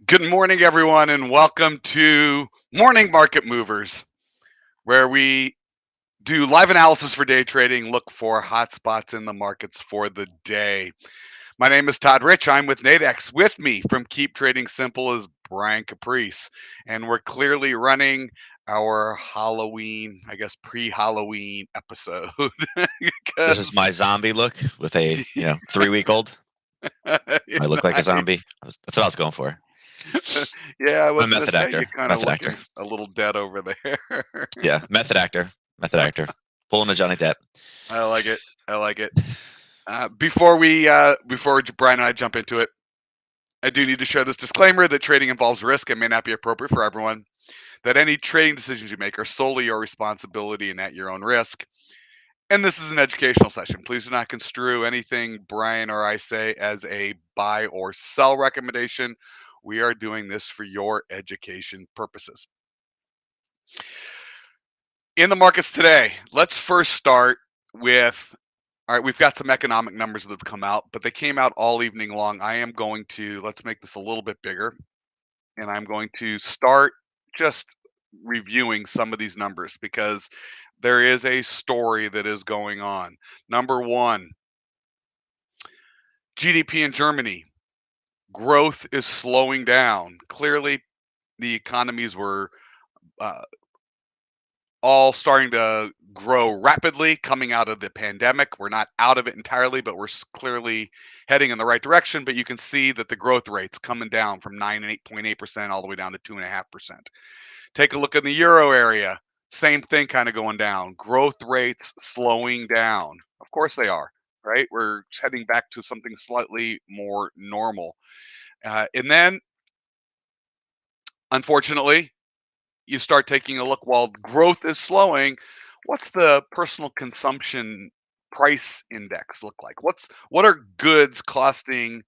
Good morning, everyone, and welcome to Morning Market Movers, where we do live analysis for day trading, look for hot spots in the markets for the day. My name is Todd Rich. I'm with Nadex. With me from Keep Trading Simple is Brian Caprice, and we're clearly running our Halloween, I guess, pre-Halloween episode This is because my zombie look with a 3-week-old. you I look like a zombie. nice. That's what I was going for. Yeah, I I'm was a gonna method say you're actor. kind of Method actor. looking a little dead over there. Yeah, method actor. Method actor. Pulling a Johnny Depp. I like it. I like it. Before Brian and I jump into it, I do need to share this disclaimer that trading involves risk and may not be appropriate for everyone. That any trading decisions you make are solely your responsibility and at your own risk. And this is an educational session. Please do not construe anything Brian or I say as a buy or sell recommendation. We are doing this for your education purposes. In the markets today, let's first start with all right, we've got some economic numbers that have come out, but they came out all evening long. I am going to let's make this a little bit bigger, and I'm going to start just reviewing some of these numbers because there is a story that is going on. Number one, GDP in Germany. Growth is slowing down. Clearly, the economies were uh, all starting to grow rapidly coming out of the pandemic. We're not out of it entirely, but we're clearly heading in the right direction. But you can see that the growth rates coming down from 9 and 8.8% all the way down to 2.5%. Take a look in the euro area. Same thing kind of going down. Growth rates slowing down. Of course they are, right? We're heading back to something slightly more normal. And then, unfortunately, you start taking a look while growth is slowing, what's the personal consumption price index look like? What are goods costing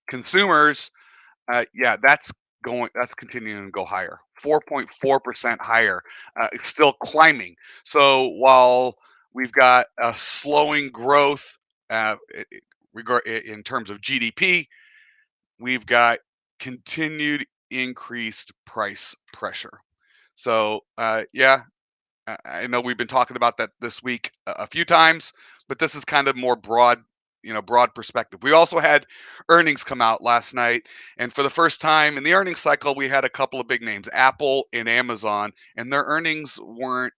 consumers? Yeah, that's continuing to go higher. 4.4% higher. It's still climbing. So while we've got a slowing growth in terms of GDP, we've got continued increased price pressure. So, yeah, I know we've been talking about that this week a few times, but this is kind of more broad, broad perspective. We also had earnings come out last night, and for the first time in the earnings cycle, we had a couple of big names, Apple and Amazon, and their earnings weren't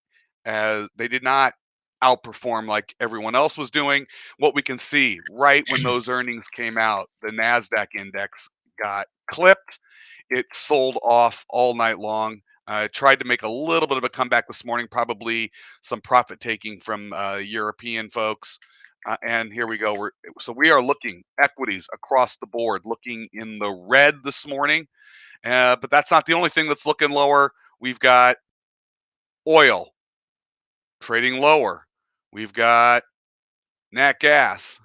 as they did not outperform like everyone else was doing. What we can see right when those earnings came out, the Nasdaq index got clipped. It sold off all night long. Tried to make a little bit of a comeback this morning, probably some profit taking from European folks. And here we go. So we are looking equities across the board, looking in the red this morning. But that's not the only thing that's looking lower. We've got oil trading lower. We've got nat gas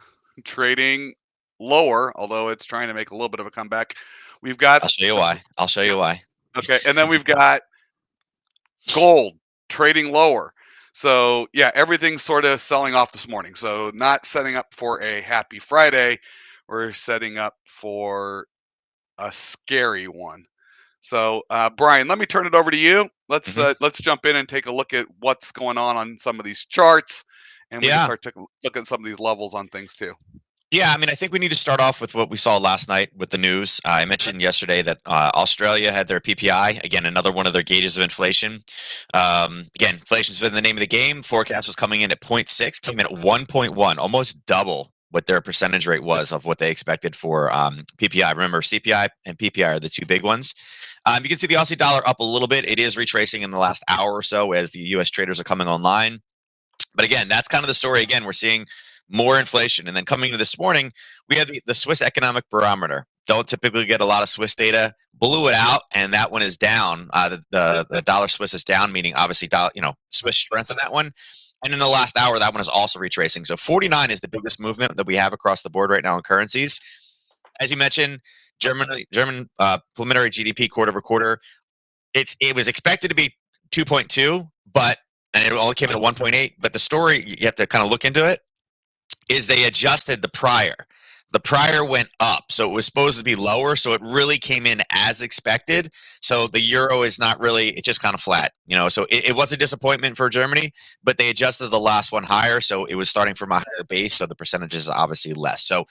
trading lower, although it's trying to make a little bit of a comeback. We've got I'll show you why. I'll show yeah, you why. okay, and then we've got gold trading lower. So yeah, everything's sort of selling off this morning. So not setting up for a happy Friday. We're setting up for a scary one. So Brian, let me turn it over to you. hmm Let's jump in and take a look at what's going on some of these charts, and we can Yeah. start taking look at some of these levels on things too. Yeah, I mean, I think we need to start off with what we saw last night with the news. I mentioned yesterday that Australia had their PPI, again, another one of their gauges of inflation. Again, inflation's been the name of the game. Forecast was coming in at 0.6, came in at 1.1, almost double what their percentage rate was of what they expected for PPI. Remember, CPI and PPI are the two big ones. You can see the Aussie dollar up a little bit. It is retracing in the last hour or so as the U.S. traders are coming online. But again, that's kind of the story. Again, we're seeing more inflation. And then coming to this morning, we have the Swiss Economic Barometer. Don't typically get a lot of Swiss data. Blew it out, and that one is down. The dollar Swiss is down, meaning obviously Swiss strength in that one. And in the last hour, that one is also retracing. So 49 is the biggest movement that we have across the board right now in currencies. As you mentioned, German preliminary GDP quarter over quarter. It was expected to be 2.2, but and it only came in at 1.8. But the story you have to kind of look into it is they adjusted the prior. The prior went up, so it was supposed to be lower, so it really came in as expected. So the euro is not really, it's just kind of flat, so it was a disappointment for Germany, but they adjusted the last one higher, so it was starting from a higher base, so the percentage is obviously less. So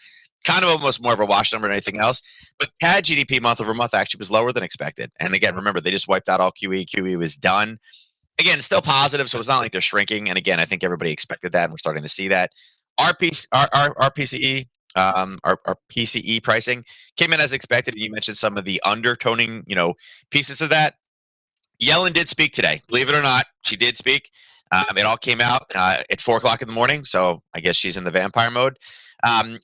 kind of almost more of a wash number than anything else. But CAD GDP month over month actually was lower than expected. And again, remember, they just wiped out all QE. QE was done. Again, still positive, so it's not like they're shrinking. And again, I think everybody expected that, and we're starting to see that. Our PCE, our PCE pricing came in as expected. You mentioned some of the undertoning, pieces of that. Yellen did speak today. Believe it or not, she did speak. It all came out at 4:00 in the morning, so I guess she's in the vampire mode.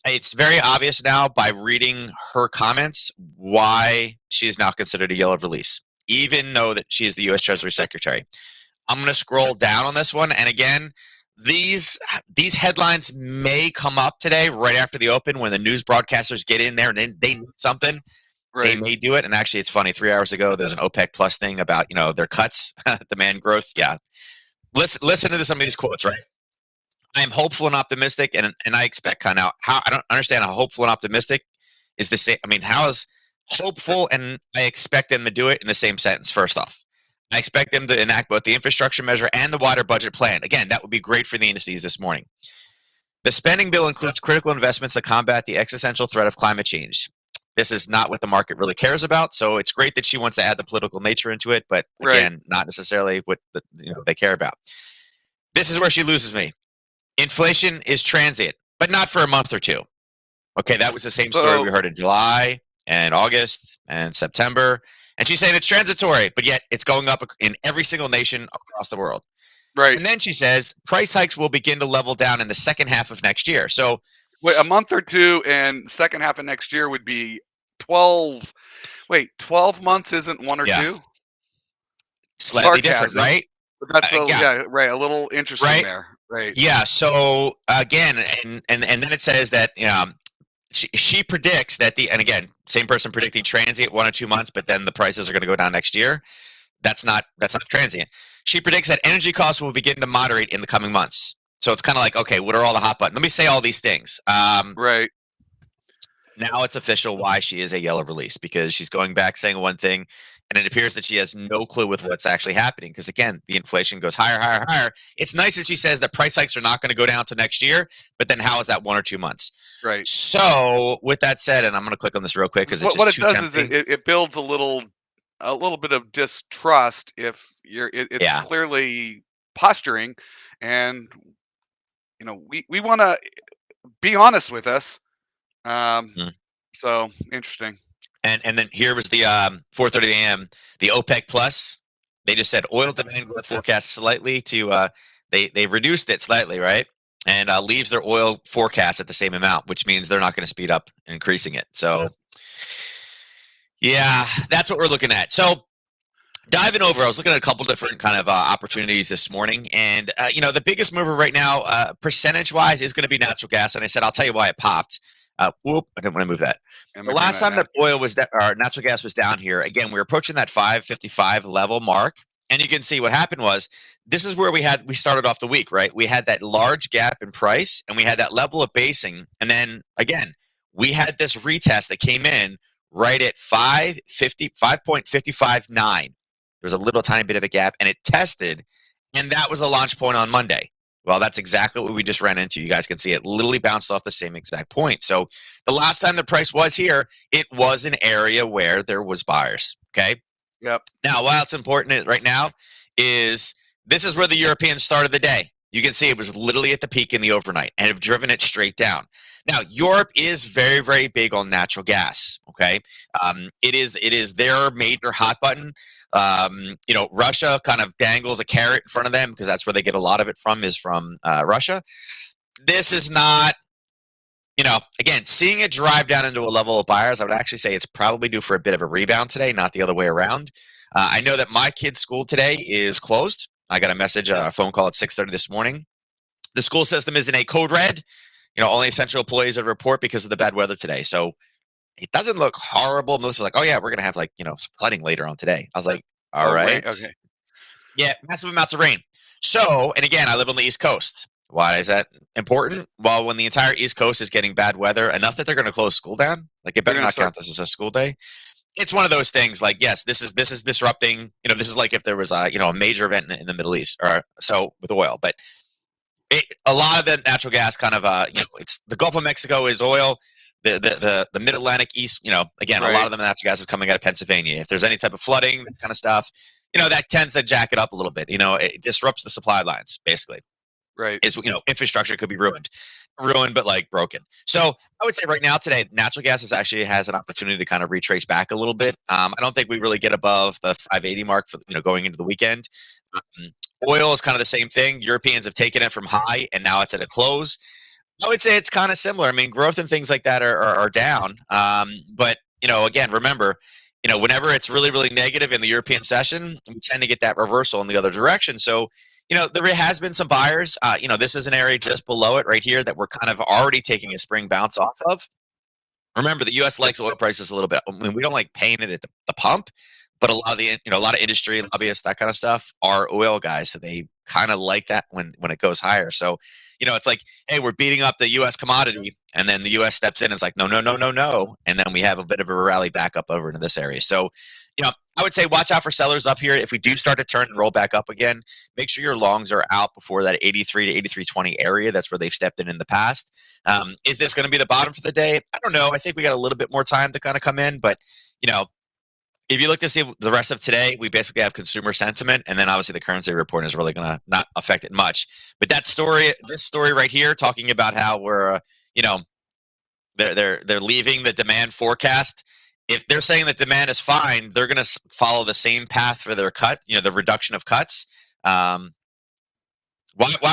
It's very obvious now by reading her comments why she is now considered a yellow release, even though that she is the U.S. Treasury Secretary. I'm going to scroll down on this one, and again, these headlines may come up today right after the open when the news broadcasters get in there and they need something. Right. They may do it, and actually, it's funny. 3 hours ago, there's an OPEC Plus thing about their cuts, demand growth. Yeah, listen to some of these quotes. Right, I'm hopeful and optimistic, and I expect kind of how I don't understand how hopeful and optimistic is the same. I mean, how is hopeful and I expect them to do it in the same sentence? First off, I expect them to enact both the infrastructure measure and the wider budget plan. Again, that would be great for the indices this morning. The spending bill includes critical investments to combat the existential threat of climate change. This is not what the market really cares about, so it's great that she wants to add the political nature into it, but again, not necessarily what they care about. This is where she loses me. Inflation is transient, but not for a month or two. Okay, that was the same story we heard in July and August and September. And she's saying it's transitory, but yet it's going up in every single nation across the world. Right. And then she says price hikes will begin to level down in the second half of next year. So wait, a month or two and second half of next year would be 12. Wait, 12 months isn't one or two? Slightly different, right? But that's right. A little interesting there. Right. Yeah. So again, and then it says that she predicts that and again, same person predicting transient 1 or 2 months, but then the prices are going to go down next year. That's not transient. She predicts that energy costs will begin to moderate in the coming months. So it's kind of like, okay, what are all the hot buttons? Let me say all these things. Right. Now it's official why she is a yellow release, because she's going back saying one thing, and it appears that she has no clue with what's actually happening. Because again, the inflation goes higher, higher, higher. It's nice that she says that price hikes are not going to go down to next year, but then how is that 1 or 2 months? Right. So with that said, and I'm going to click on this real quick because what it does is it builds a little bit of distrust if it's clearly posturing, and we want to be honest with us. So interesting. And then here was the 4:30 a.m. the OPEC Plus. They just said oil demand growth forecast slightly to they reduced it slightly, right? And leaves their oil forecast at the same amount, which means they're not going to speed up increasing it. So yeah, that's what we're looking at. So diving over, I was looking at a couple different kind of opportunities this morning, and the biggest mover right now, percentage-wise, is going to be natural gas. And I said I'll tell you why it popped. I didn't want to move that. The last time that oil was or natural gas was down here, again, we were approaching that 555 level mark, and you can see what happened was this is where we started off the week, right? We had that large gap in price, and we had that level of basing, and then again, we had this retest that came in right at 5.559. There's a little tiny bit of a gap, and it tested, and that was a launch point on Monday. Well, that's exactly what we just ran into. You guys can see it literally bounced off the same exact point. So the last time the price was here, it was an area where there was buyers, okay? Yep. Now, why it's important right now is this is where the Europeans started the day. You can see it was literally at the peak in the overnight and have driven it straight down. Now, Europe is very, very big on natural gas, okay? It is their major hot button. Russia kind of dangles a carrot in front of them because that's where they get a lot of it from, is from Russia. This is not, again, seeing it drive down into a level of buyers, I would actually say it's probably due for a bit of a rebound today, not the other way around. I know that my kid's school today is closed. I got a phone call at 6:30 this morning. The school system is in a code red. Only essential employees are to report because of the bad weather today. So it doesn't look horrible. Melissa's like, oh yeah, we're going to have flooding later on today. I was like, all right. Okay. Yeah, massive amounts of rain. So, and again, I live on the East Coast. Why is that important? Well, when the entire East Coast is getting bad weather enough that they're going to close school down, like it They're better going to not start. count this as a school day. It's one of those things. Like, yes, this is disrupting. This is like if there was a major event in the Middle East or so with oil, but a lot of the natural gas kind of it's the Gulf of Mexico is oil. The Mid Atlantic East, again, a lot Right. of the natural gas is coming out of Pennsylvania. If there's any type of flooding, that kind of stuff, that tends to jack it up a little bit. It disrupts the supply lines basically. Right. Is infrastructure could be ruined, but like broken. So I would say right now today, natural gas actually has an opportunity to kind of retrace back a little bit. I don't think we really get above the 580 mark for going into the weekend. Um, Oil is kind of the same thing. Europeans have taken it from high and now it's at a close. I would say it's kind of similar. I mean, growth and things like that are down. But again, remember, whenever it's really, really negative in the European session, we tend to get that reversal in the other direction. So, there has been some buyers. This is an area just below it right here that we're kind of already taking a spring bounce off of. Remember, the U.S. likes oil prices a little bit. I mean, we don't like paying it at the pump, but a lot of a lot of industry lobbyists, that kind of stuff, are oil guys, so they kind of like that when it goes higher. So, it's like, hey, we're beating up the U.S. commodity, and then the U.S. steps in and it's like, no, no, no, no, no, and then we have a bit of a rally back up over into this area. So, I would say watch out for sellers up here. If we do start to turn and roll back up again, make sure your longs are out before that 83 to 83.20 area. That's where they've stepped in the past. Is this going to be the bottom for the day? I don't know. I think we got a little bit more time to kind of come in, but if you look to see the rest of today, we basically have consumer sentiment, and then obviously the currency report is really going to not affect it much. But this story right here, talking about how we're, they're leaving the demand forecast. If they're saying that demand is fine, they're going to follow the same path for their cut, the reduction of cuts. Why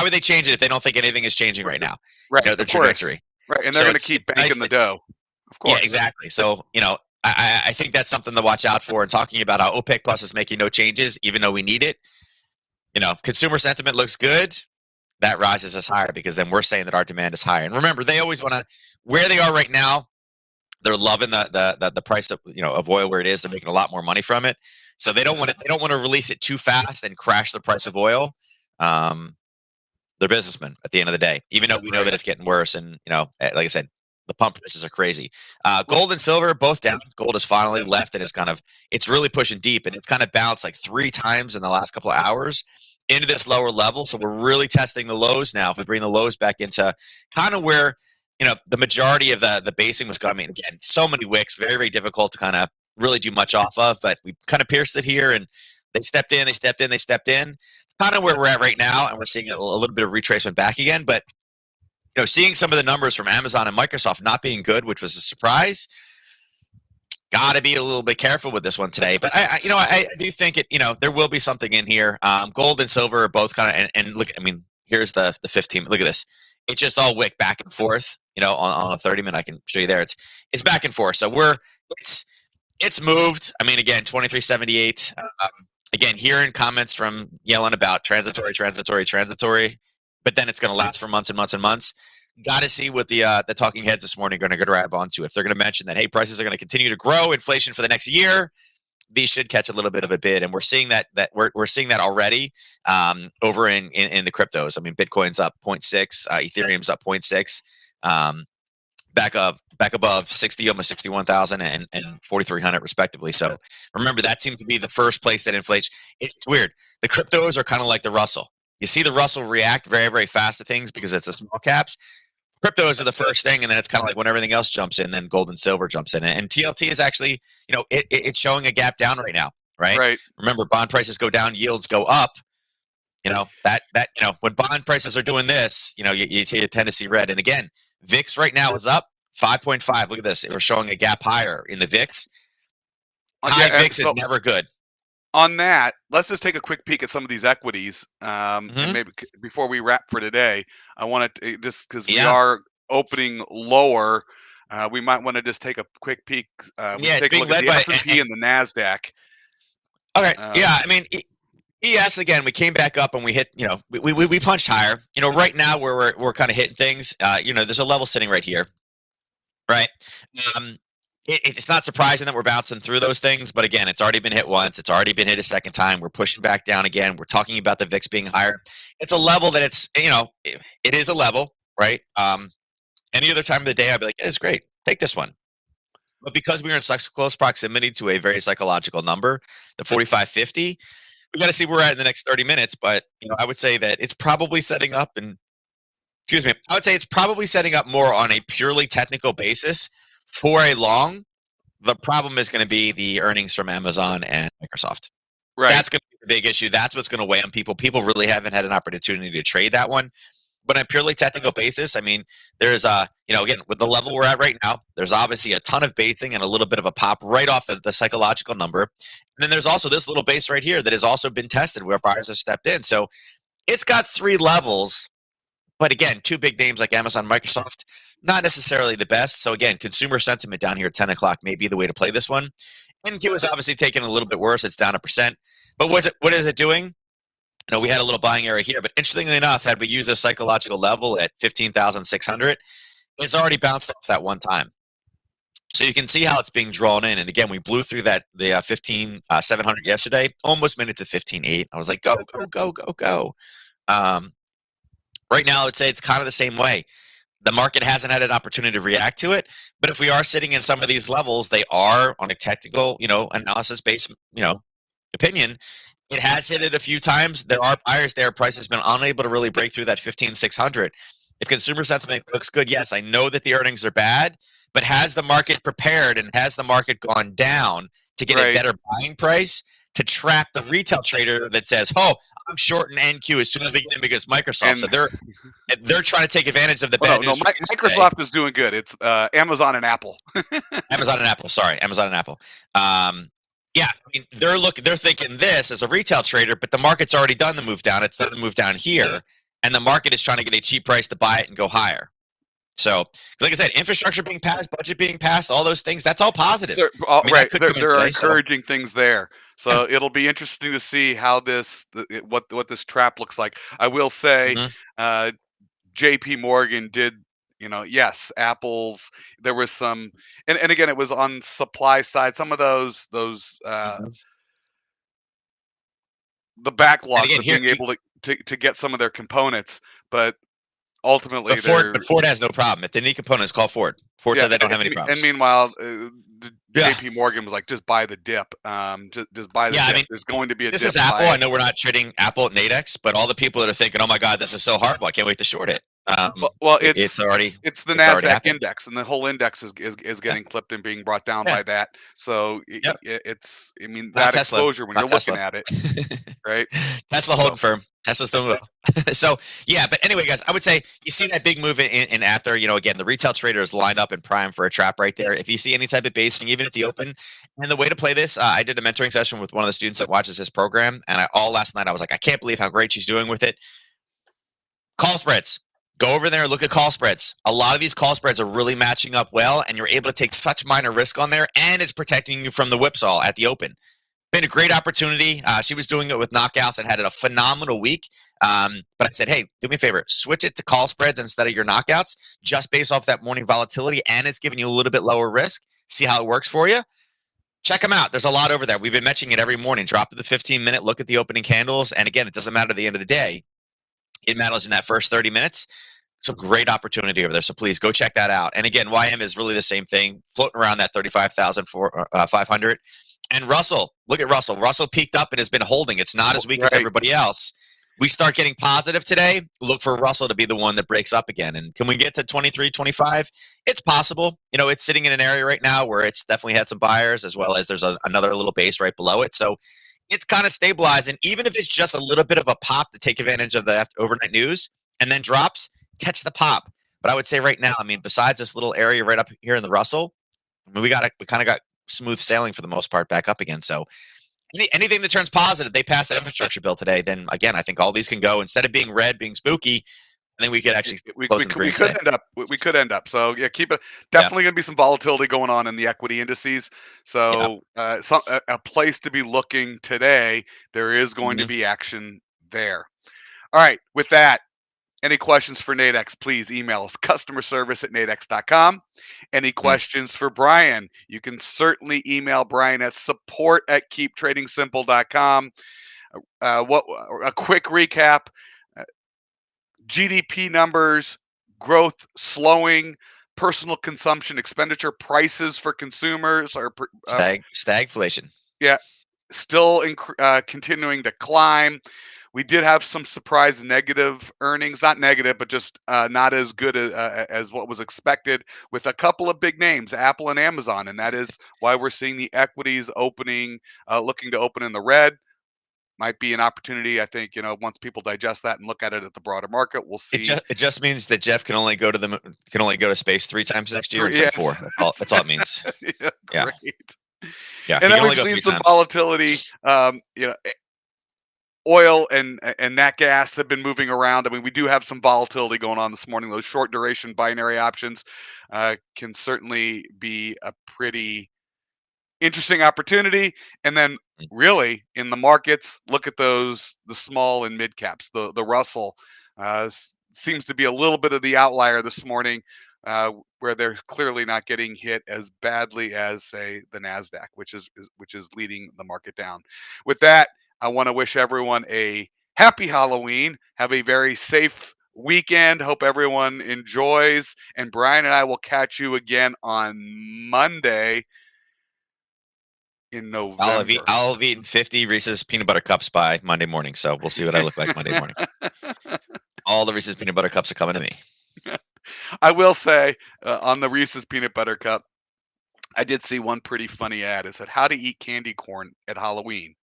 would they change it if they don't think anything is changing right now? Right. The trajectory. Right. And they're going to keep banking the dough. Of course. Yeah, exactly. So, I think that's something to watch out for. And talking about how OPEC Plus is making no changes, even though we need it. Consumer sentiment looks good. That rises us higher because then we're saying that our demand is higher. And remember, they always want to, where they are right now, they're loving the price of of oil where it is. They're making a lot more money from it. So they don't want to release it too fast and crash the price of oil. They're businessmen at the end of the day, even though we know that it's getting worse. And like I said, the pump prices are crazy. Gold and silver both down. Gold has finally left and it's really pushing deep, and it's kind of bounced like 3 times in the last couple of hours into this lower level. So we're really testing the lows now. If we bring the lows back into kind of where the majority of the basing was going. I mean, again, so many wicks, very, very difficult to kind of really do much off of, but we kind of pierced it here, and they stepped in. It's kind of where we're at right now, and we're seeing a little bit of retracement back again. But seeing some of the numbers from Amazon and Microsoft not being good, which was a surprise, got to be a little bit careful with this one today. But I do think there will be something in here. Gold and silver are both kind of, and look, I mean, here's the 15. Look at this. It's just all wick back and forth. On a 30-minute, I can show you there. It's back and forth. So it's moved. I mean, again, 2378. Again, hearing comments from yelling about transitory, but then it's going to last for months and months and months. Got to see what the talking heads this morning are going to grab onto. If they're going to mention that, hey, prices are going to continue to grow, inflation for the next year, these should catch a little bit of a bid, and we're seeing that we're seeing that already over in the cryptos. I mean, Bitcoin's up 0.6, Ethereum's up 0.6, back above 60, almost 61,000 and 4,300 respectively. So remember, that seems to be the first place that inflation. It's weird. The cryptos are kind of like the Russell. You see the Russell react very, very fast to things because it's the small caps. Cryptos are the first thing, and then it's kind of like when everything else jumps in, then gold and silver jumps in. And TLT is actually, it's showing a gap down right now, right? Right. Remember, bond prices go down, yields go up. When bond prices are doing this, you tend to see red. And again, VIX right now is up 5.5. Look at this. We're showing a gap higher in the VIX. High VIX is never good. On that, let's just take a quick peek at some of these equities. And maybe before we wrap for today, I want to just because we are opening lower, we might want to just take a quick peek. Take a look at the S&P and the NASDAQ. Okay. I mean, ES again, we came back up and we hit. We punched higher. Right now where we're kind of hitting things. There's a level sitting right here, right? It's not surprising that we're bouncing through those things, but again, it's already been hit once. It's already been hit a second time. We're pushing back down again. We're talking about the VIX being higher. It's a level that it is a level, right? Any other time of the day, I'd be like, it's great. Take this one. But because we are in such close proximity to a very psychological number, the 45.50, we got to see where we're at in the next 30 minutes. But I would say that it's probably setting up, and excuse me, I would say it's probably setting up more on a purely technical basis for a long. The problem is going to be the earnings from Amazon and Microsoft. Right. That's going to be the big issue. That's what's going to weigh on people. People really haven't had an opportunity to trade that one. But on a purely technical basis, I mean, there's again, with the level we're at right now, there's obviously a ton of basing and a little bit of a pop right off the psychological number. And then there's also this little base right here that has also been tested where buyers have stepped in. So it's got 3 levels. But again, 2 big names like Amazon, Microsoft, not necessarily the best. So again, consumer sentiment down here at 10 o'clock may be the way to play this one. NQ is obviously taking a little bit worse. It's down 1%. But what is it doing? We had a little buying area here, but interestingly enough, had we used a psychological level at 15,600, it's already bounced off that one time. So you can see how it's being drawn in. And again, we blew through the 15,700 yesterday, almost made it to 15,800. I was like, go, go, go, go, go. Right now, I would say it's kind of the same way. The market hasn't had an opportunity to react to it, but if we are sitting in some of these levels, they are on a technical, analysis-based, opinion. It has hit it a few times. There are buyers there. Price has been unable to really break through that 15,600. If consumer sentiment looks good, yes, I know that the earnings are bad, but has the market prepared and has the market gone down to get a better buying price to trap the retail trader that says, "Oh, I'm shorting NQ as soon as we get in because Microsoft." So they're trying to take advantage of the bad news. No, Microsoft is doing good. It's Amazon and Apple. Amazon and Apple. Sorry, Amazon and Apple. Yeah, I mean, they're thinking this as a retail trader, but the market's already done the move down. It's done the move down here, and the market is trying to get a cheap price to buy it and go higher. So, like I said, infrastructure being passed, budget being passed, all those things, that's all positive. There are encouraging things there. So it'll be interesting to see how what this trap looks like. I will say, JP Morgan did, yes, Apple's, there was some, and again, it was on supply side. Some of those the backlogs of being able to get some of their components, but ultimately, but Ford has no problem. If they need components, call Ford. Ford said they don't have any problems. And meanwhile, JP Morgan was like, just buy the dip. Just buy the dip. I mean, there's going to be a dip. This is Apple. I know we're not trading Apple at Nadex, but all the people that are thinking, "Oh my God, this is so horrible. I can't wait to short it." Well, it's the Nasdaq index, and the whole index is getting clipped and being brought down by that. So it's, I mean, that exposure when you're looking at it, right? Tesla holding firm. Tesla's doing well. So but anyway, guys, I would say you see that big move in after. Again, the retail trader is lined up and primed for a trap right there. If you see any type of basing, even at the open, and the way to play this, I did a mentoring session with one of the students that watches this program, and all last night I was like, I can't believe how great she's doing with it. Call spreads. Go over there and look at call spreads. A lot of these call spreads are really matching up well, and you're able to take such minor risk on there, and it's protecting you from the whipsaw at the open. Been a great opportunity. She was doing it with knockouts and had a phenomenal week. But I said, hey, do me a favor, switch it to call spreads instead of your knockouts, just based off that morning volatility, and it's giving you a little bit lower risk. See how it works for you. Check them out. There's a lot over there. We've been mentioning it every morning. Drop to the 15-minute, look at the opening candles, and again, it doesn't matter at the end of the day. It matters in that first 30 minutes. It's a great opportunity over there, so please go check that out. And again, YM is really the same thing, floating around that 35,500. And Russell, look at Russell. Russell peaked up and has been holding. It's not as weak as everybody else. We start getting positive today, look for Russell to be the one that breaks up again. And can we get to 23, 25? It's possible. It's sitting in an area right now where it's definitely had some buyers, as well as there's another little base right below it. So it's kind of stabilized. And even if it's just a little bit of a pop to take advantage of the overnight news and then drops, catch the pop. But I would say right now, I mean, besides this little area right up here in the Russell, I mean, we kind of got smooth sailing for the most part back up again. So anything that turns positive, they pass the infrastructure bill today, then again, I think all these can go. Instead of being red, being spooky, I think we could actually we could end up. So yeah, keep it. Definitely going to be some volatility going on in the equity indices. So a place to be looking today. There is going to be action there. All right, with that, Any questions for Nadex, please email us customerservice@nadex.com. Any Mm. questions for Brian, you can certainly email Brian at support@keeptradingsimple.com. What a quick recap: uh, GDP numbers, growth slowing, personal consumption expenditure prices for consumers are Stagflation. yeah, still continuing to climb. We did have some surprise negative earnings, not negative, but just not as good as what was expected with a couple of big names, Apple and Amazon, and that is why we're seeing the equities opening, looking to open in the red. Might be an opportunity. I think once people digest that and look at it at the broader market, we'll see. It just means that Jeff can only go to can only go to space 3 times next year instead of Yes, 4. That's all it means. yeah, Yeah, great. yeah. And He then can only we've go seen three some times. volatility. Oil and nat gas have been moving around. I mean, we do have some volatility going on this morning. Those short duration binary options can certainly be a pretty interesting opportunity. And then, Mm. really, in the markets, look at the small and mid caps. The Russell seems to be a little bit of the outlier this morning, where they're clearly not getting hit as badly as, say, the Nasdaq, which is leading the market down. With that, I want to wish everyone a happy Halloween. Have a very safe weekend. Hope everyone enjoys. And Brian and I will catch you again on Monday in November. I'll have eaten 50 Reese's peanut butter cups by Monday morning, so we'll see what I look like Monday morning. All the Reese's peanut butter cups are coming to me. I will say on the Reese's peanut butter cup, I did see one pretty funny ad. It said how to eat candy corn at Halloween.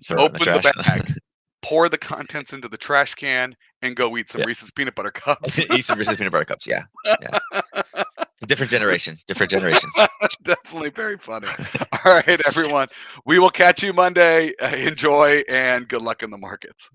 Throw it in the Open the trash. bag, pour the contents into the trash can, and go eat some Yeah. Reese's peanut butter cups. Eat some Reese's peanut butter cups. Yeah, yeah. It's a different generation. Different generation. Definitely very funny. All right, everyone. We will catch you Monday. Enjoy and good luck in the markets.